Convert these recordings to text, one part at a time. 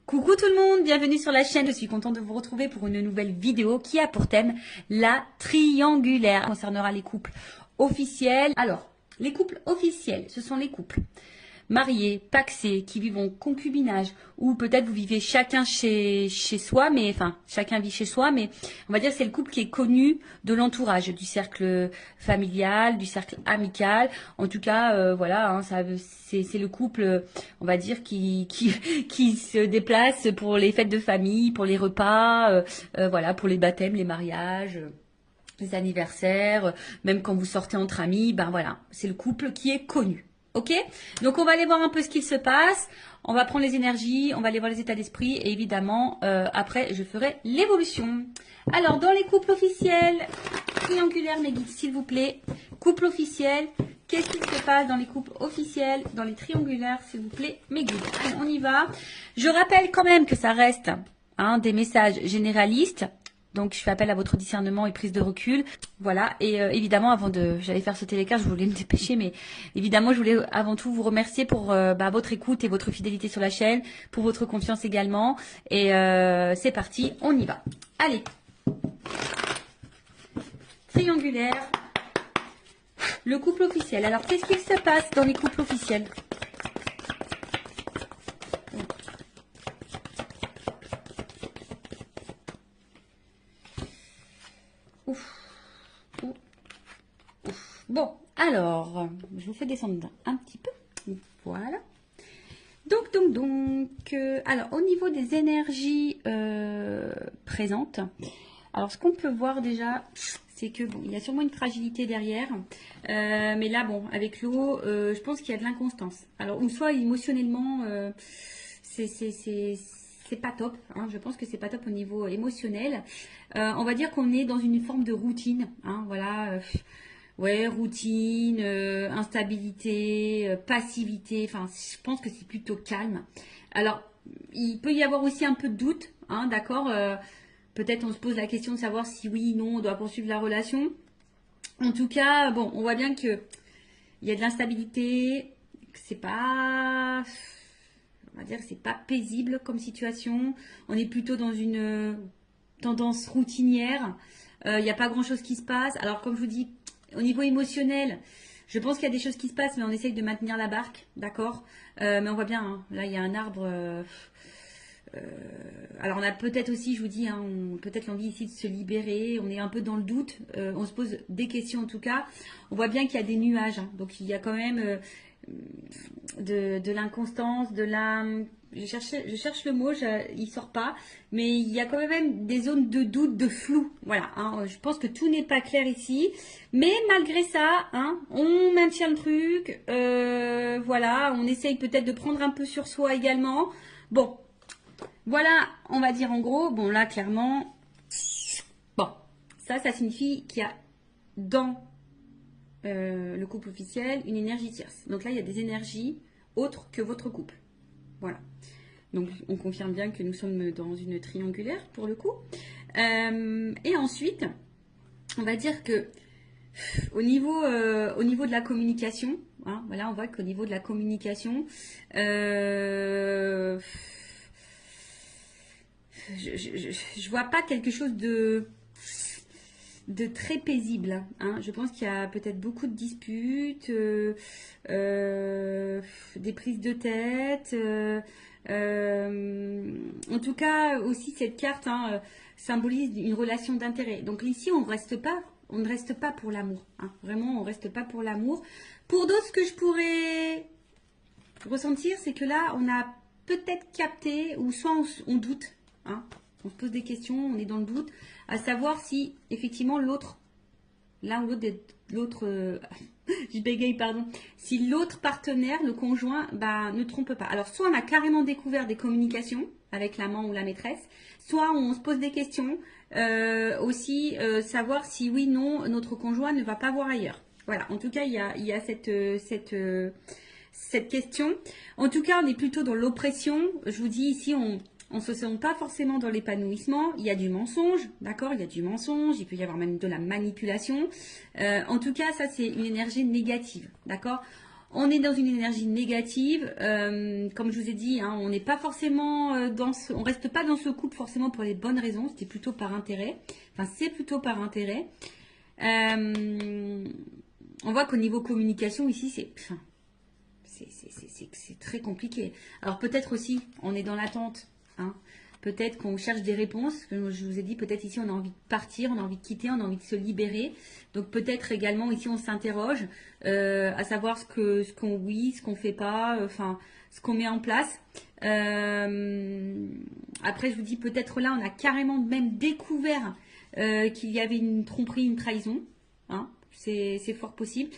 Coucou tout le monde, bienvenue sur la chaîne. Je suis contente de vous retrouver pour une nouvelle vidéo qui a pour thème la triangulaire. Elle concernera les couples officiels. Alors, les couples officiels, ce sont les couples mariés, pacsés, qui vivent en concubinage, ou peut-être vous vivez chacun chez soi, mais enfin chacun vit chez soi, mais on va dire que c'est le couple qui est connu de l'entourage, du cercle familial, du cercle amical. En tout cas, voilà, hein, c'est le couple, on va dire, qui se déplace pour les fêtes de famille, pour les repas, voilà, pour les baptêmes, les mariages. Les anniversaires, même quand vous sortez entre amis, ben voilà, c'est le couple qui est connu. Ok? Donc on va aller voir un peu ce qu'il se passe. On va prendre les énergies, on va aller voir les états d'esprit et évidemment, après, je ferai l'évolution. Alors, dans les couples officiels, triangulaire, mes guides, s'il vous plaît. Couple officiel, qu'est-ce qui se passe dans les couples officiels, dans les triangulaires, s'il vous plaît, mes guides. Allez, on y va. Je rappelle quand même que ça reste des messages généralistes. Donc, je fais appel à votre discernement et prise de recul. Voilà. Et évidemment, j'allais faire sauter les cartes, je voulais me dépêcher, mais évidemment, je voulais avant tout vous remercier pour votre écoute et votre fidélité sur la chaîne, pour votre confiance également. Et c'est parti, on y va. Allez. Triangulaire. Le couple officiel. Alors, qu'est-ce qu'il se passe dans les couples officiels ? Bon, alors, je vous fais descendre un petit peu. Voilà. Donc, alors, au niveau des énergies présentes, alors, ce qu'on peut voir déjà, c'est que, bon, il y a sûrement une fragilité derrière. Mais là, bon, avec l'eau, je pense qu'il y a de l'inconstance. Alors, ou soit émotionnellement, c'est pas top. Hein, je pense que c'est pas top au niveau émotionnel. On va dire qu'on est dans une forme de routine. Hein, voilà. Ouais, routine, instabilité, passivité. Enfin, je pense que c'est plutôt calme. Alors, il peut y avoir aussi un peu de doute. Hein, d'accord. Peut-être on se pose la question de savoir si oui, non, on doit poursuivre la relation. En tout cas, bon, on voit bien que il y a de l'instabilité. Que c'est pas, on va dire, que c'est pas paisible comme situation. On est plutôt dans une tendance routinière. Il n'y a pas grand-chose qui se passe. Alors, comme je vous dis, au niveau émotionnel, je pense qu'il y a des choses qui se passent, mais on essaye de maintenir la barque, d'accord. Mais on voit bien, hein, là, il y a un arbre. Alors, on a peut-être aussi, je vous dis, hein, peut-être l'envie ici de se libérer. On est un peu dans le doute. On se pose des questions, en tout cas. On voit bien qu'il y a des nuages. Hein, donc, il y a quand même de l'inconstance, de la... Je cherche le mot, il sort pas, mais il y a quand même des zones de doute, de flou. Voilà, hein, je pense que tout n'est pas clair ici, mais malgré ça, hein, on maintient le truc. Voilà, on essaye peut-être de prendre un peu sur soi également. Bon, voilà, on va dire en gros. Bon, là, clairement, bon, ça signifie qu'il y a dans le couple officiel une énergie tierce. Donc là, il y a des énergies autres que votre couple. Voilà. Donc, on confirme bien que nous sommes dans une triangulaire pour le coup. Et ensuite, on va dire que au niveau de la communication, hein, voilà, on voit qu'au niveau de la communication, je vois pas quelque chose de très paisible. Hein. Je pense qu'il y a peut-être beaucoup de disputes, des prises de tête. En tout cas, aussi cette carte symbolise une relation d'intérêt. Donc ici, on ne reste pas pour l'amour. Hein. Vraiment, on ne reste pas pour l'amour. Pour d'autres, ce que je pourrais ressentir, c'est que là, on a peut-être capté, ou soit on doute. Hein. On se pose des questions, on est dans le doute, à savoir si effectivement l'autre, l'un ou l'autre, je bégaye, pardon, si l'autre partenaire, le conjoint, ne trompe pas. Alors, soit on a carrément découvert des communications avec l'amant ou la maîtresse, soit on se pose des questions, aussi savoir si oui, non, notre conjoint ne va pas voir ailleurs. Voilà, en tout cas, il y a cette question. En tout cas, on est plutôt dans l'oppression. Je vous dis ici, on ne se sent pas forcément dans l'épanouissement. Il y a du mensonge, d'accord. Il y a du mensonge, il peut y avoir même de la manipulation. En tout cas, ça, c'est une énergie négative, d'accord. On est dans une énergie négative, comme je vous ai dit, hein, on n'est pas forcément on reste pas dans ce couple forcément pour les bonnes raisons, c'était plutôt par intérêt. Enfin, c'est plutôt par intérêt. On voit qu'au niveau communication ici, c'est très compliqué. Alors peut-être aussi, on est dans l'attente, hein. Peut-être qu'on cherche des réponses. Comme je vous ai dit, peut-être ici on a envie de partir, on a envie de quitter, on a envie de se libérer. Donc peut-être également ici on s'interroge à savoir ce qu'on fait pas, enfin ce qu'on met en place. Après je vous dis peut-être là on a carrément même découvert qu'il y avait une tromperie, une trahison. Hein, c'est fort possible.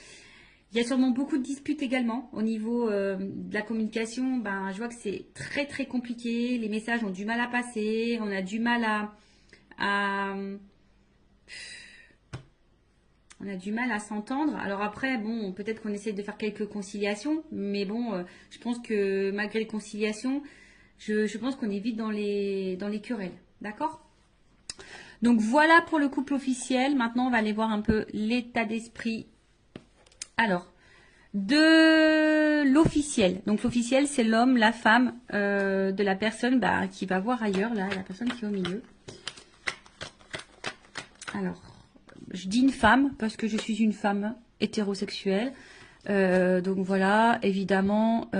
Il y a sûrement beaucoup de disputes également au niveau de la communication. Ben, je vois que c'est très très compliqué. Les messages ont du mal à passer. On a du mal on a du mal à s'entendre. Alors après, bon, peut-être qu'on essaie de faire quelques conciliations, mais bon, je pense que malgré les conciliations, je pense qu'on est vite dans les querelles. D'accord? Donc voilà pour le couple officiel. Maintenant, on va aller voir un peu l'état d'esprit. Alors, de l'officiel. Donc l'officiel, c'est l'homme, la femme de la personne qui va voir ailleurs, là, la personne qui est au milieu. Alors, je dis une femme parce que je suis une femme hétérosexuelle. Donc voilà, évidemment,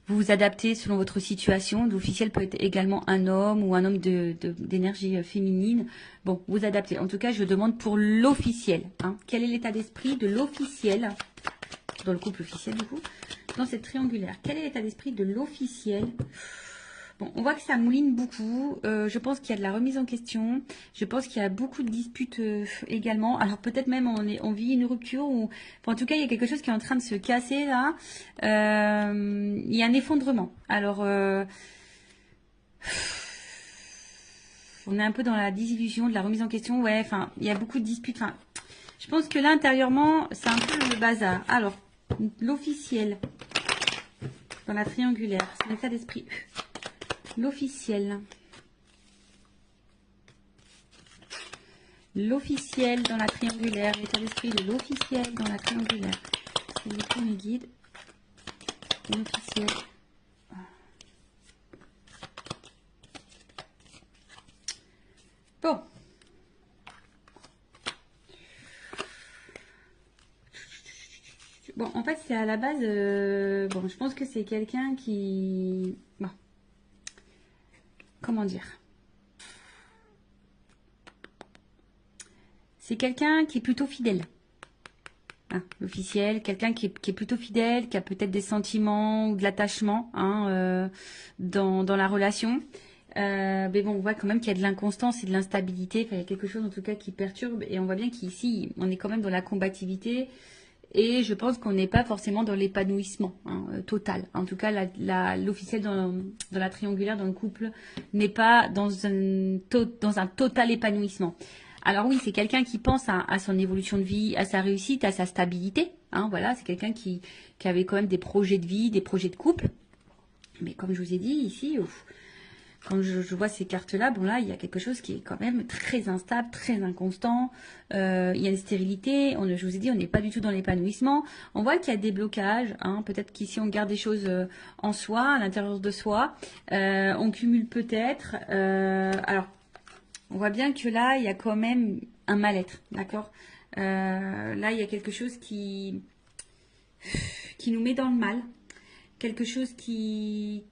vous vous adaptez selon votre situation. L'officiel peut être également un homme ou un homme d'énergie féminine. Bon, vous adaptez. En tout cas, je demande pour l'officiel. Hein. Quel est l'état d'esprit de l'officiel dans le couple officiel, du coup, dans cette triangulaire? Quel est l'état d'esprit de l'officiel? Bon, on voit que ça mouline beaucoup. Je pense qu'il y a de la remise en question. Je pense qu'il y a beaucoup de disputes également. Alors peut-être même on vit une rupture ou, enfin, en tout cas il y a quelque chose qui est en train de se casser là. Il y a un effondrement. Alors on est un peu dans la désillusion, de la remise en question. Ouais, enfin il y a beaucoup de disputes. Enfin, je pense que là intérieurement c'est un peu le bazar. Alors l'officiel dans la triangulaire, c'est l'état d'esprit. L'officiel. L'officiel dans la triangulaire. L'état d'esprit de l'officiel dans la triangulaire. C'est le premier guide. L'officiel. Bon. Bon, en fait, c'est à la base... bon, je pense que c'est quelqu'un qui... Bon. Comment dire? C'est quelqu'un qui est plutôt fidèle. Hein, l'officiel, quelqu'un qui est plutôt fidèle, qui a peut-être des sentiments ou de l'attachement hein, dans la relation. Mais bon, on voit quand même qu'il y a de l'inconstance et de l'instabilité. Enfin, il y a quelque chose en tout cas qui perturbe. Et on voit bien qu'ici, on est quand même dans la combativité. Et je pense qu'on n'est pas forcément dans l'épanouissement hein, total. En tout cas, l'officiel dans la triangulaire, dans le couple, n'est pas dans un total épanouissement. Alors oui, c'est quelqu'un qui pense à son évolution de vie, à sa réussite, à sa stabilité. Hein, voilà, c'est quelqu'un qui avait quand même des projets de vie, des projets de couple. Mais comme je vous ai dit ici, quand je vois ces cartes-là, bon là, il y a quelque chose qui est quand même très instable, très inconstant. Il y a une stérilité. Je vous ai dit, on n'est pas du tout dans l'épanouissement. On voit qu'il y a des blocages. Hein, peut-être qu'ici, on garde des choses en soi, à l'intérieur de soi. On cumule peut-être. Alors, on voit bien que là, il y a quand même un mal-être. D'accord là, il y a quelque chose qui nous met dans le mal. Quelque chose qui...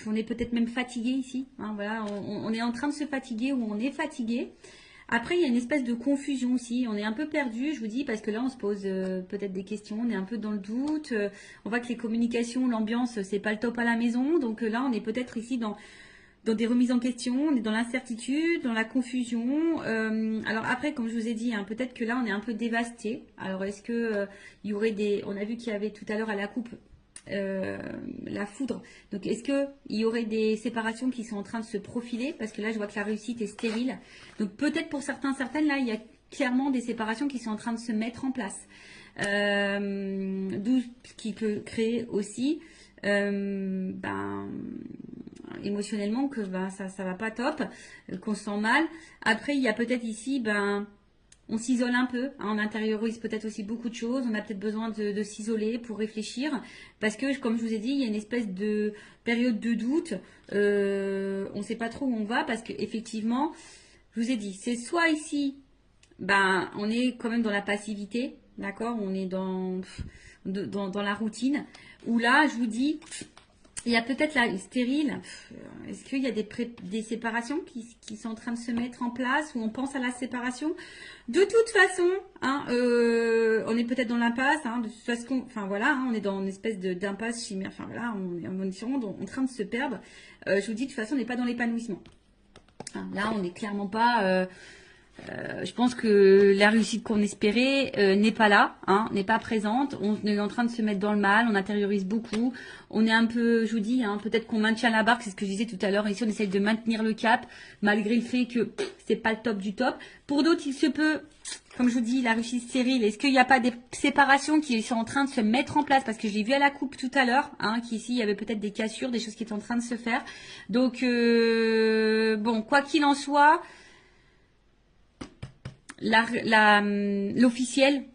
On est peut-être même fatigué ici. Hein, voilà, on est en train de se fatiguer ou on est fatigué. Après, il y a une espèce de confusion aussi. On est un peu perdu, je vous dis, parce que là, on se pose peut-être des questions. On est un peu dans le doute. On voit que les communications, l'ambiance, c'est pas le top à la maison. Donc là, on est peut-être ici dans des remises en question. On est dans l'incertitude, dans la confusion. Alors après, comme je vous ai dit, hein, peut-être que là, on est un peu dévasté. Alors, est-ce que il y aurait des... On a vu qu'il y avait tout à l'heure à la coupe la foudre. Donc, est-ce qu'il y aurait des séparations qui sont en train de se profiler? Parce que là, je vois que la réussite est stérile. Donc, peut-être pour certaines, là, il y a clairement des séparations qui sont en train de se mettre en place. D'où ce qui peut créer aussi émotionnellement que ça va pas top, qu'on se sent mal. Après, il y a peut-être ici, on s'isole un peu, hein, on intériorise peut-être aussi beaucoup de choses, on a peut-être besoin de s'isoler pour réfléchir, parce que comme je vous ai dit, il y a une espèce de période de doute, on ne sait pas trop où on va, parce qu'effectivement, je vous ai dit, c'est soit ici, ben, on est quand même dans la passivité, d'accord, on est dans la routine, où là, je vous dis, il y a peut-être la stérile. Est-ce qu'il y a des séparations qui sont en train de se mettre en place, ou on pense à la séparation? De toute façon, hein, on est peut-être dans l'impasse. Hein, de toute façon, enfin voilà, hein, on est dans une espèce d'impasse chimère. Enfin voilà, on est sûrement en train de se perdre. Je vous dis, de toute façon, on n'est pas dans l'épanouissement. Hein, là, on n'est clairement pas. Je pense que la réussite qu'on espérait n'est pas là, hein, n'est pas présente. On est en train de se mettre dans le mal, on intériorise beaucoup. On est un peu, je vous dis, hein, peut-être qu'on maintient la barque, c'est ce que je disais tout à l'heure. Ici, on essaye de maintenir le cap, malgré le fait que c'est pas le top du top. Pour d'autres, il se peut, comme je vous dis, la réussite stérile. Est-ce qu'il n'y a pas des séparations qui sont en train de se mettre en place? Parce que j'ai vu à la coupe tout à l'heure, hein, qu'ici, il y avait peut-être des cassures, des choses qui étaient en train de se faire. Donc, bon, quoi qu'il en soit, l'officiel,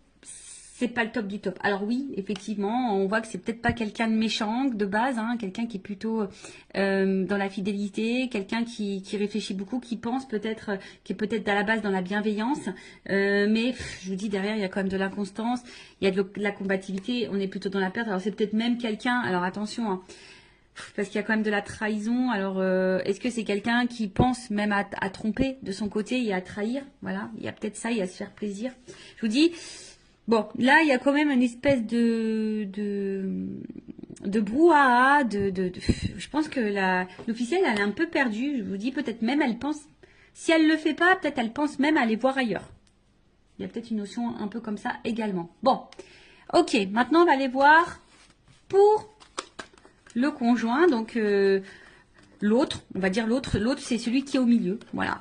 c'est pas le top du top. Alors oui, effectivement, on voit que c'est peut-être pas quelqu'un de méchant de base, hein, quelqu'un qui est plutôt dans la fidélité, quelqu'un qui réfléchit beaucoup, qui pense peut-être, qui est peut-être à la base dans la bienveillance, mais je vous dis, derrière, il y a quand même de l'inconstance, il y a de la combativité, on est plutôt dans la perte. Alors c'est peut-être même quelqu'un, alors attention, hein, parce qu'il y a quand même de la trahison. Alors, est-ce que c'est quelqu'un qui pense même à tromper de son côté et à trahir? Voilà, il y a peut-être ça, il y a se faire plaisir. Je vous dis, bon, là, il y a quand même une espèce de brouhaha, je pense que l'officielle, elle est un peu perdue. Je vous dis, peut-être même, elle pense, si elle le fait pas, peut-être elle pense même à aller voir ailleurs. Il y a peut-être une notion un peu comme ça également. Bon, ok, maintenant, on va aller voir pour le conjoint, donc l'autre, on va dire l'autre c'est celui qui est au milieu, voilà,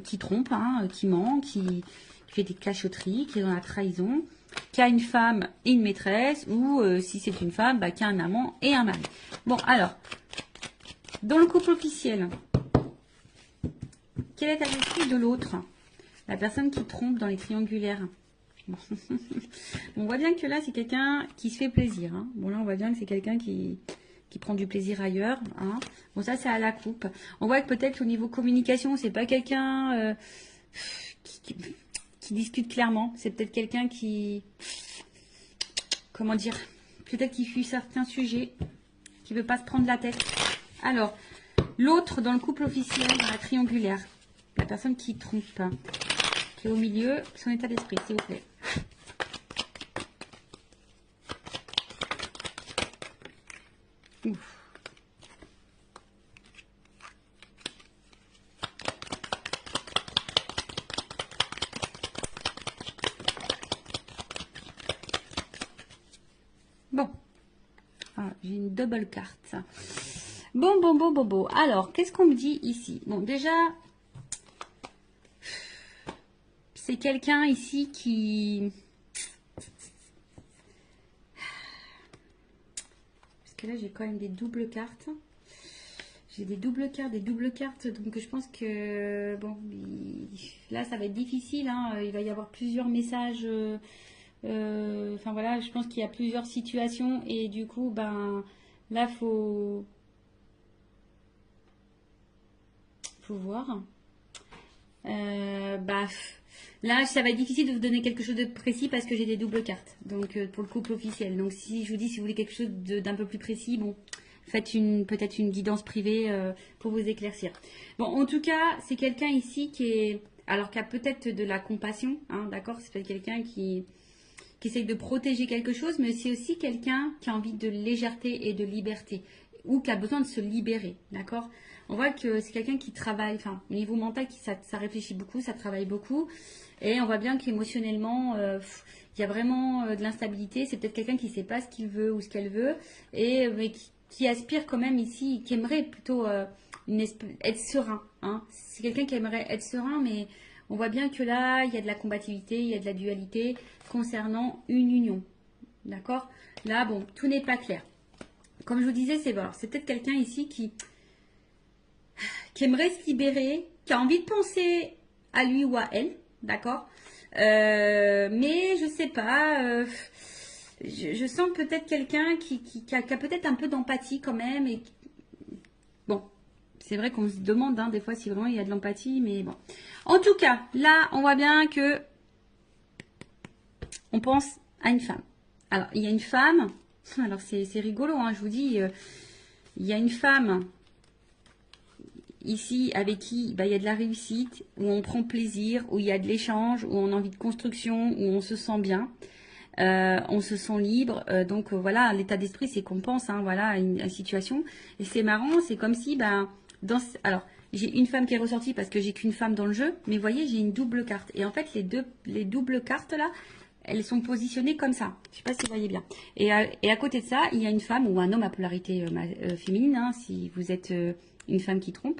qui trompe, hein, qui ment, qui fait des cachotteries, qui est dans la trahison, qui a une femme et une maîtresse, ou si c'est une femme, bah, qui a un amant et un mari. Bon, alors, dans le couple officiel, quelle est l'attitude de l'autre? La personne qui trompe dans les triangulaires. Bon. On voit bien que là, c'est quelqu'un qui se fait plaisir. Hein. Bon, là, on voit bien que c'est quelqu'un qui prend du plaisir ailleurs. Hein. Bon, ça, c'est à la coupe. On voit que peut-être au niveau communication, c'est pas quelqu'un qui discute clairement. C'est peut-être quelqu'un qui... Comment dire? Peut-être qui fuit certains sujets, qui veut pas se prendre la tête. Alors, l'autre dans le couple officiel, dans la triangulaire, la personne qui trompe, qui est au milieu, son état d'esprit, s'il vous plaît. Ouf. Bon. Ah, j'ai une double carte. Bon. Alors, qu'est-ce qu'on me dit ici? Bon, déjà, c'est quelqu'un ici qui... Parce que là, j'ai quand même des doubles cartes. J'ai des doubles cartes. Donc, je pense que... Bon, là, ça va être difficile. Hein, il va y avoir plusieurs messages... Enfin, voilà, je pense qu'il y a plusieurs situations. Et du coup, ben... Là, faut voir. Là, ça va être difficile de vous donner quelque chose de précis parce que j'ai des doubles cartes. Donc, pour le couple officiel. Donc, si je vous dis, si vous voulez quelque chose d'un peu plus précis, bon, faites peut-être une guidance privée pour vous éclaircir. Bon, en tout cas, c'est quelqu'un ici qui a peut-être de la compassion, hein, d'accord? C'est peut-être quelqu'un qui essaye de protéger quelque chose, mais c'est aussi quelqu'un qui a envie de légèreté et de liberté, ou qui a besoin de se libérer, d'accord? On voit que c'est quelqu'un qui travaille, enfin, au niveau mental, ça réfléchit beaucoup, ça travaille beaucoup, et on voit bien qu'émotionnellement, il y a vraiment de l'instabilité. C'est peut-être quelqu'un qui ne sait pas ce qu'il veut ou ce qu'elle veut, mais qui aspire quand même ici, qui aimerait plutôt être serein, hein? C'est quelqu'un qui aimerait être serein, mais... On voit bien que là, il y a de la combativité, il y a de la dualité concernant une union. D'accord? Là, bon, tout n'est pas clair. Comme je vous disais, c'est peut-être quelqu'un ici qui aimerait se libérer, qui a envie de penser à lui ou à elle. D'accord? Mais je sais pas. Je sens peut-être quelqu'un qui a peut-être un peu d'empathie quand même. Et bon, c'est vrai qu'on se demande des fois si vraiment il y a de l'empathie, mais bon. En tout cas, là, on voit bien que on pense à une femme. Alors, il y a une femme. Alors, c'est rigolo, je vous dis. Il y a une femme ici avec qui il y a de la réussite, où on prend plaisir, où il y a de l'échange, où on a envie de construction, où on se sent bien. On se sent libre, donc voilà, l'état d'esprit c'est qu'on pense, voilà, à une situation. Et c'est marrant, c'est comme si, alors j'ai une femme qui est ressortie parce que j'ai qu'une femme dans le jeu, mais vous voyez, j'ai une double carte. Et en fait, les doubles cartes là, elles sont positionnées comme ça. Je sais pas si vous voyez bien. Et à côté de ça, il y a une femme ou un homme à polarité féminine, si vous êtes une femme qui trompe.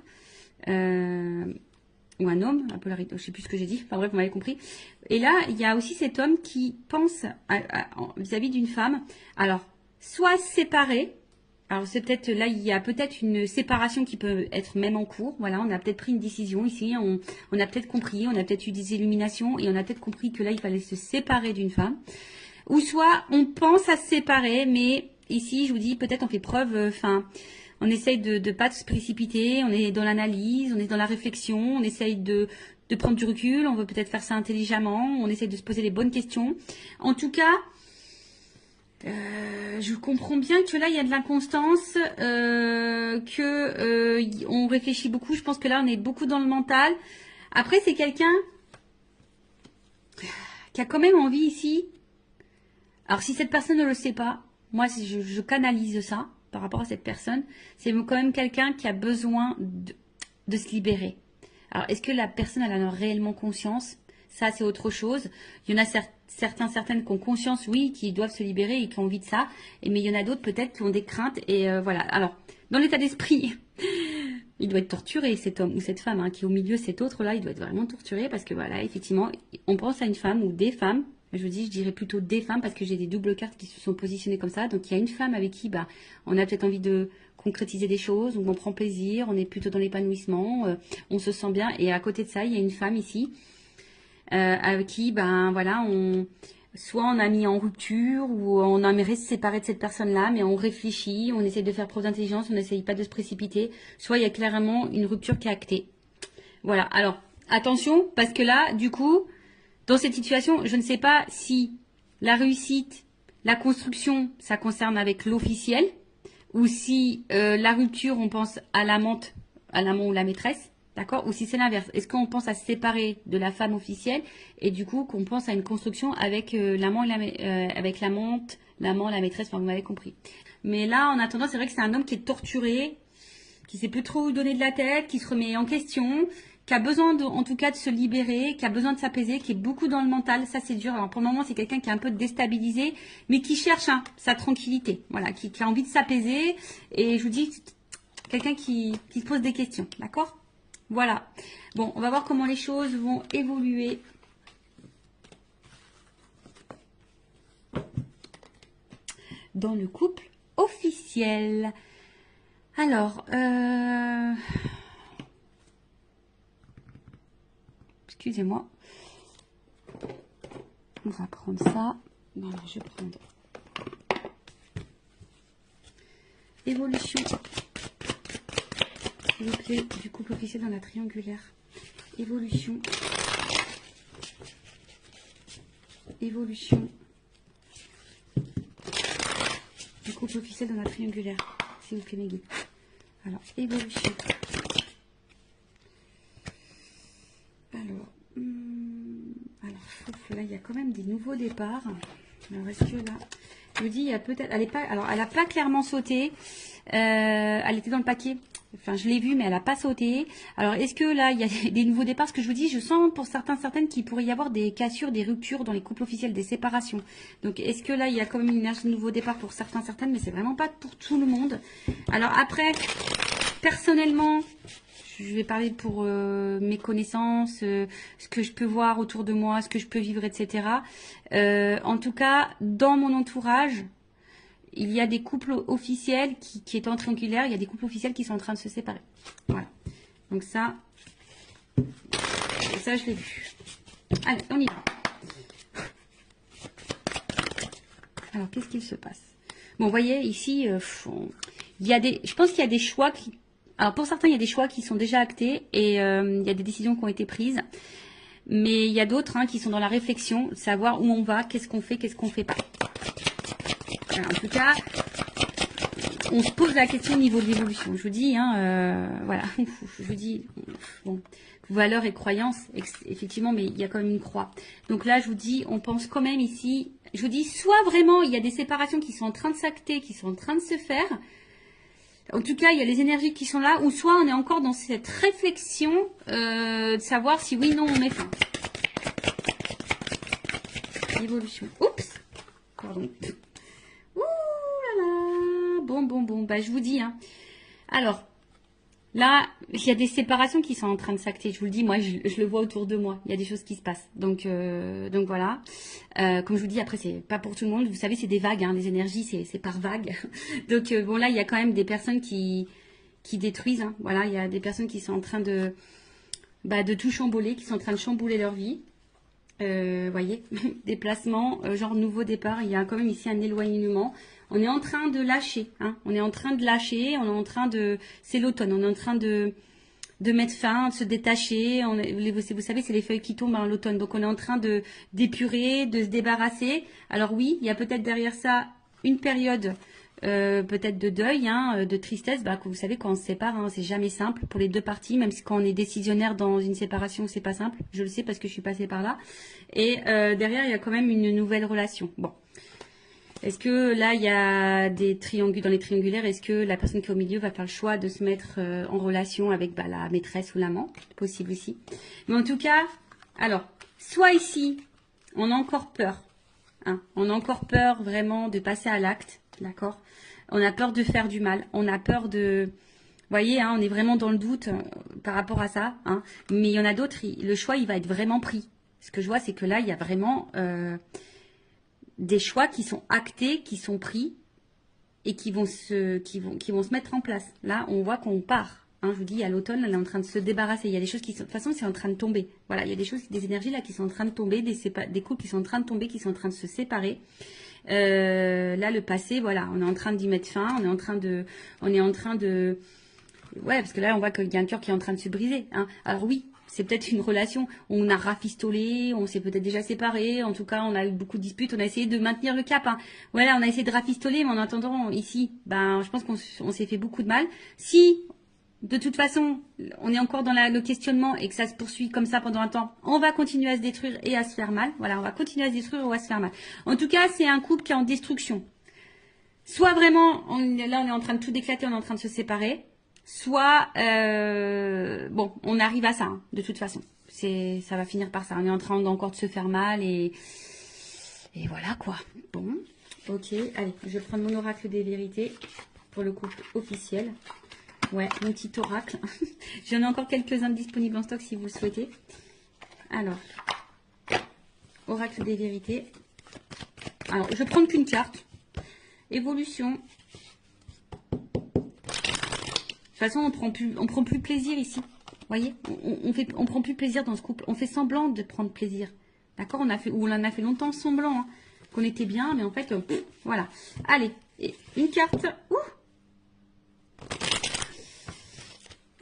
Ou un homme, à polarité, je sais plus ce que j'ai dit, enfin bref, vous m'avez compris. Et là, il y a aussi cet homme qui pense vis-à-vis d'une femme, alors, soit séparé, alors c'est peut-être, là, il y a peut-être une séparation qui peut être même en cours, voilà, on a peut-être pris une décision ici, on a peut-être compris, on a peut-être eu des illuminations, et on a peut-être compris que là, il fallait se séparer d'une femme, ou soit on pense à se séparer, mais ici, je vous dis, peut-être on fait preuve, on essaye de ne pas se précipiter, on est dans l'analyse, on est dans la réflexion, on essaye de prendre du recul, on veut peut-être faire ça intelligemment, on essaye de se poser les bonnes questions. En tout cas, je comprends bien que là, il y a de l'inconstance, on réfléchit beaucoup. Je pense que là, on est beaucoup dans le mental. Après, c'est quelqu'un qui a quand même envie ici. Alors, si cette personne ne le sait pas, moi, je canalise ça par rapport à cette personne, c'est quand même quelqu'un qui a besoin de se libérer. Alors, est-ce que la personne elle en a réellement conscience? Ça, c'est autre chose. Il y en a certaines qui ont conscience, oui, qui doivent se libérer et qui ont envie de ça. Mais il y en a d'autres peut-être qui ont des craintes. Et voilà. Alors, dans l'état d'esprit, il doit être torturé, cet homme ou cette femme qui est au milieu, cet autre-là, il doit être vraiment torturé parce que voilà, effectivement, on pense à une femme ou des femmes. Je dirais plutôt des femmes parce que j'ai des doubles cartes qui se sont positionnées comme ça. Donc, il y a une femme avec qui on a peut-être envie de concrétiser des choses, on prend plaisir, on est plutôt dans l'épanouissement, on se sent bien. Et à côté de ça, il y a une femme ici avec qui, voilà, soit on a mis en rupture ou on aimerait se séparer de cette personne-là, mais on réfléchit, on essaie de faire preuve d'intelligence, on n'essaye pas de se précipiter. Soit il y a clairement une rupture qui est actée. Voilà. Alors, attention, parce que là, du coup, dans cette situation, je ne sais pas si la réussite, la construction, ça concerne avec l'officiel, ou si la rupture, on pense à l'amant ou la maîtresse, d'accord? Ou si c'est l'inverse. Est-ce qu'on pense à se séparer de la femme officielle et du coup qu'on pense à une construction avec l'amant avec l'amante, l'amant, la maîtresse, enfin vous m'avez compris. Mais là, en attendant, c'est vrai que c'est un homme qui est torturé, qui sait plus trop où donner de la tête, qui se remet en question, qui a besoin en tout cas de se libérer, qui a besoin de s'apaiser, qui est beaucoup dans le mental. Ça, c'est dur. Alors, pour le moment, c'est quelqu'un qui est un peu déstabilisé, mais qui cherche sa tranquillité. Voilà, qui a envie de s'apaiser. Et je vous dis, quelqu'un qui se pose des questions. D'accord? Voilà. Bon, on va voir comment les choses vont évoluer. Dans le couple officiel. Alors, excusez-moi. On va prendre ça. Voilà, je vais prendre évolution, s'il vous plaît, du couple officiel dans la triangulaire. Évolution. Évolution du couple officiel dans la triangulaire. S'il vous plaît, mes guides. Alors, évolution. Là, il y a quand même des nouveaux départs. Alors, est-ce que là, je vous dis, il y a peut-être, elle n'a pas clairement sauté. Elle était dans le paquet. Enfin, je l'ai vue, mais elle n'a pas sauté. Alors, est-ce que là, il y a des nouveaux départs? Ce que je vous dis, je sens pour certaines qu'il pourrait y avoir des cassures, des ruptures dans les couples officiels, des séparations. Donc, est-ce que là, il y a quand même une énergie de nouveau départ pour certaines, mais c'est vraiment pas pour tout le monde. Alors, après, personnellement, je vais parler pour mes connaissances, ce que je peux voir autour de moi, ce que je peux vivre, etc. En tout cas, dans mon entourage, il y a des couples officiels qui étaient en triangulaire, il y a des couples officiels qui sont en train de se séparer. Voilà. Donc ça je l'ai vu. Allez, on y va. Alors, qu'est-ce qu'il se passe? Bon, vous voyez, ici, il y a je pense qu'il y a des choix qui... Alors, pour certains, il y a des choix qui sont déjà actés et il y a des décisions qui ont été prises. Mais il y a d'autres qui sont dans la réflexion, savoir où on va, qu'est-ce qu'on fait pas. Alors, en tout cas, on se pose la question au niveau de l'évolution. Je vous dis, voilà, je vous dis, bon, valeurs et croyances, effectivement, mais il y a quand même une croix. Donc là, je vous dis, on pense quand même ici, je vous dis, soit vraiment, il y a des séparations qui sont en train de s'acter, qui sont en train de se faire. En tout cas, il y a les énergies qui sont là, ou soit on est encore dans cette réflexion de savoir si oui, non, on met fin. Évolution. Oups. Pardon. Ouh là là. Bon. Bah, je vous dis. Alors, là, il y a des séparations qui sont en train de s'acter. Je vous le dis, moi, je le vois autour de moi. Il y a des choses qui se passent. Donc voilà. Comme je vous dis, après, c'est pas pour tout le monde. Vous savez, c'est des vagues. Les énergies, c'est par vagues. Donc, bon, là, il y a quand même des personnes qui détruisent. Voilà, il y a des personnes qui sont en train de tout chambouler, qui sont en train de chambouler leur vie. Voyez, déplacement, genre nouveau départ. Il y a quand même ici un éloignement. On est en train de lâcher, on est en train de lâcher, on est en train de, c'est l'automne, on est en train de mettre fin, de se détacher. Vous savez, c'est les feuilles qui tombent à l'automne, donc on est en train de d'épurer, de se débarrasser. Alors oui, il y a peut-être derrière ça une période peut-être de deuil, de tristesse. Que vous savez, quand on se sépare, c'est jamais simple pour les deux parties, même si quand on est décisionnaire dans une séparation, c'est pas simple. Je le sais parce que je suis passée par là. Et derrière, il y a quand même une nouvelle relation. Bon. Est-ce que là, il y a des triangulaires, dans les triangulaires, est-ce que la personne qui est au milieu va faire le choix de se mettre en relation avec la maîtresse ou l'amant? Possible aussi. Mais en tout cas, alors, soit ici, on a encore peur. On a encore peur vraiment de passer à l'acte, d'accord? On a peur de faire du mal. On a peur de... Vous voyez, on est vraiment dans le doute par rapport à ça. Mais il y en a d'autres, le choix, il va être vraiment pris. Ce que je vois, c'est que là, il y a vraiment... des choix qui sont actés, qui sont pris et qui vont se mettre en place. Là, on voit qu'on part. Je vous dis, à l'automne, elle est en train de se débarrasser. Il y a des choses qui sont... De toute façon, c'est en train de tomber. Voilà, il y a des choses, des énergies là qui sont en train de tomber, des couples qui sont en train de tomber, qui sont en train de se séparer. Là, le passé, voilà, on est en train d'y mettre fin. On est en train de... Ouais, parce que là, on voit qu'il y a un cœur qui est en train de se briser. Alors oui, c'est peut-être une relation, on a rafistolé, on s'est peut-être déjà séparés, en tout cas on a eu beaucoup de disputes, on a essayé de maintenir le cap. Voilà, on a essayé de rafistoler, mais en attendant, ici, je pense qu'on s'est fait beaucoup de mal. Si, de toute façon, on est encore dans le questionnement et que ça se poursuit comme ça pendant un temps, on va continuer à se détruire et à se faire mal. Voilà, on va continuer à se détruire ou à se faire mal. En tout cas, c'est un couple qui est en destruction. Soit vraiment, là on est en train de tout éclater, on est en train de se séparer. Soit, bon, on arrive à ça, de toute façon. Ça va finir par ça. On est en train encore de se faire mal et voilà quoi. Bon, ok. Allez, je vais prendre mon oracle des vérités pour le couple officiel. Ouais, mon petit oracle. J'en ai encore quelques-uns disponibles en stock si vous le souhaitez. Alors, oracle des vérités. Alors, je vais prendre qu'une carte. Évolution. De toute façon, on prend plus plaisir ici. Vous voyez, on prend plus plaisir dans ce couple. On fait semblant de prendre plaisir. D'accord, on en a fait longtemps semblant qu'on était bien, mais en fait, voilà. Allez, et une carte.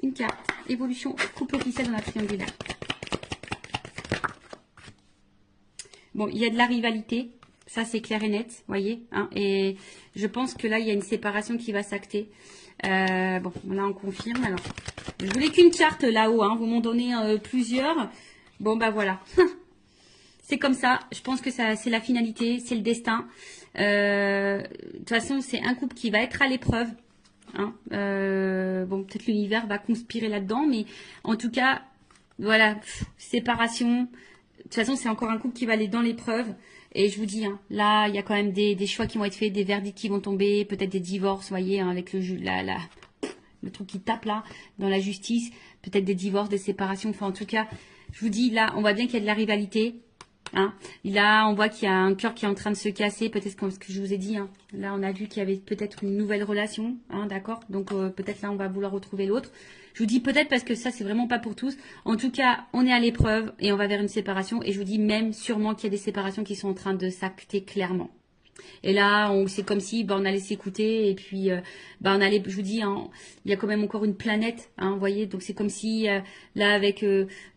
Une carte. Évolution couple officiel dans la triangulaire. Bon, il y a de la rivalité. Ça, c'est clair et net, voyez. Et je pense que là, il y a une séparation qui va s'acter. Bon, là, on confirme. Alors, je voulais qu'une carte là-haut. Vous m'en donnez plusieurs. Bon, voilà. C'est comme ça. Je pense que c'est la finalité. C'est le destin. De toute façon, c'est un couple qui va être à l'épreuve. Bon, peut-être l'univers va conspirer là-dedans. Mais en tout cas, voilà. Séparation. De toute façon, c'est encore un couple qui va aller dans l'épreuve. Et je vous dis, là, il y a quand même des choix qui vont être faits, des verdicts qui vont tomber, peut-être des divorces, voyez, avec le truc qui tape là, dans la justice, peut-être des divorces, des séparations. Enfin, en tout cas, je vous dis, là, on voit bien qu'il y a de la rivalité. Là, on voit qu'il y a un cœur qui est en train de se casser, peut-être comme ce que je vous ai dit. Là, on a vu qu'il y avait peut-être une nouvelle relation, d'accord. Donc, peut-être là, on va vouloir retrouver l'autre. Je vous dis peut-être parce que ça, c'est vraiment pas pour tous. En tout cas, on est à l'épreuve et on va vers une séparation. Et je vous dis même sûrement qu'il y a des séparations qui sont en train de s'acter clairement. Et là, c'est comme si on allait s'écouter et puis on allait, je vous dis, hein, il y a quand même encore une planète, hein, vous voyez. Donc c'est comme si là avec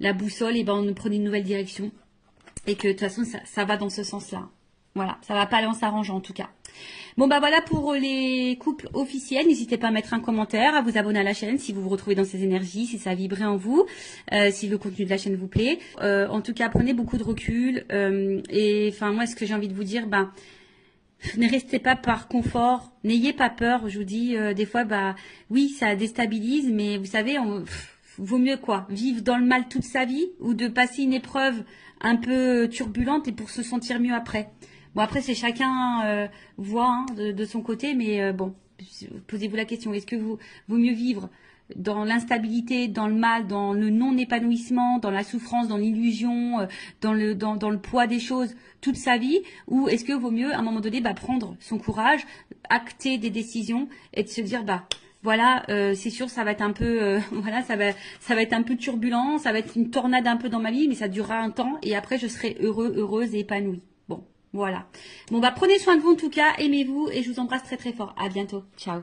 la boussole, et on prenait une nouvelle direction et que de toute façon ça va dans ce sens-là. Voilà, ça va pas aller en s'arrangeant en tout cas. Bon voilà pour les couples officiels. N'hésitez pas à mettre un commentaire, à vous abonner à la chaîne si vous vous retrouvez dans ces énergies, si ça a vibré en vous, si le contenu de la chaîne vous plaît. En tout cas, prenez beaucoup de recul. Et enfin moi, ce que j'ai envie de vous dire, ne restez pas par confort, n'ayez pas peur. Je vous dis, des fois, oui, ça déstabilise, mais vous savez, vaut mieux quoi, vivre dans le mal toute sa vie ou de passer une épreuve un peu turbulente et pour se sentir mieux après. Bon, après, c'est chacun voit de son côté, mais bon, posez-vous la question, est-ce que vaut mieux vivre dans l'instabilité, dans le mal, dans le non-épanouissement, dans la souffrance, dans l'illusion, dans le poids des choses toute sa vie, ou est-ce que vaut mieux à un moment donné prendre son courage, acter des décisions et de se dire voilà, c'est sûr, ça va être un peu, voilà, ça va être un peu turbulent, ça va être une tornade un peu dans ma vie, mais ça durera un temps et après je serai heureuse et épanouie. Bon, voilà. Bon prenez soin de vous en tout cas, aimez-vous et je vous embrasse très très fort. À bientôt, ciao.